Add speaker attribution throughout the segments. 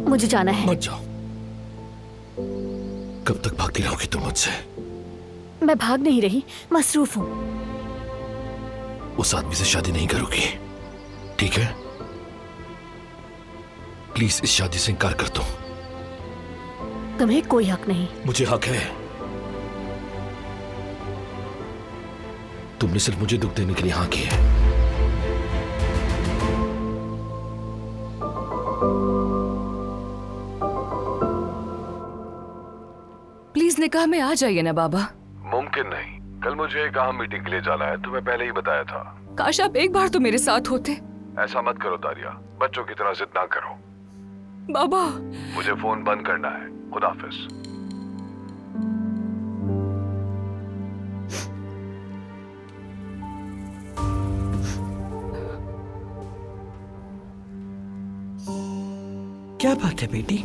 Speaker 1: मुझे जाना है।
Speaker 2: मत जाओ। कब तक भागती रहोगी तुम मुझसे?
Speaker 1: मैं भाग नहीं रही, मसरूफ हूँ।
Speaker 2: उस आदमी से शादी नहीं करोगी, ठीक है? प्लीज इस शादी से इनकार कर दो।
Speaker 1: तुम्हें कोई हक नहीं।
Speaker 2: मुझे हक है। तुमने सिर्फ मुझे दुख देने के लिए हाँ की है।
Speaker 3: प्लीज निकाह में आ जाइए ना बाबा।
Speaker 4: मुमकिन नहीं, कल मुझे एक अहम मीटिंग के लिए जाना है, तुम्हें पहले ही बताया था।
Speaker 3: काश आप एक बार तो मेरे साथ होते।
Speaker 4: ऐसा मत करो दारिया, बच्चों की तरह जिद ना करो।
Speaker 3: बाबा
Speaker 4: मुझे फोन बंद करना है। खुदा हाफिज।
Speaker 5: क्या बात है बेटी,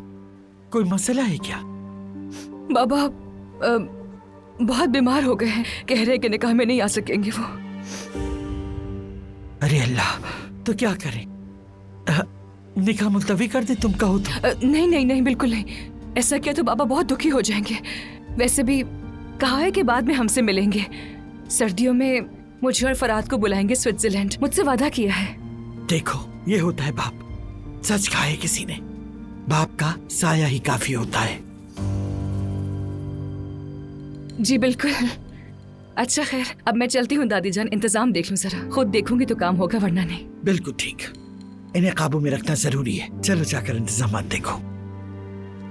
Speaker 5: कोई मसला है क्या?
Speaker 3: बाबा बहुत बीमार हो गए हैं, कह रहे हैं कि निकाह में नहीं आ सकेंगे वो।
Speaker 5: अरे अल्लाह, तो क्या करें? निकाह मुलतवी कर दे तुम कहो तो।
Speaker 3: नहीं नहीं नहीं, बिल्कुल नहीं। ऐसा किया तो बाबा बहुत दुखी हो जाएंगे। वैसे भी कहा है कि बाद में हमसे मिलेंगे। सर्दियों में मुझे और फराद को बुलाएंगे स्विट्जरलैंड, मुझसे वादा किया है।
Speaker 5: देखो ये होता है बाप, सच कहा है किसी ने, बाप का साया ही काफी होता है।
Speaker 3: जी बिल्कुल। अच्छा खैर, अब मैं चलती हूँ दादी जान, इंतजाम देख लूँ जरा। खुद देखूंगी तो काम होगा, वरना नहीं।
Speaker 5: बिल्कुल ठीक, इन्हें काबू में रखना जरूरी है। चलो जाकर इंतजाम देखो।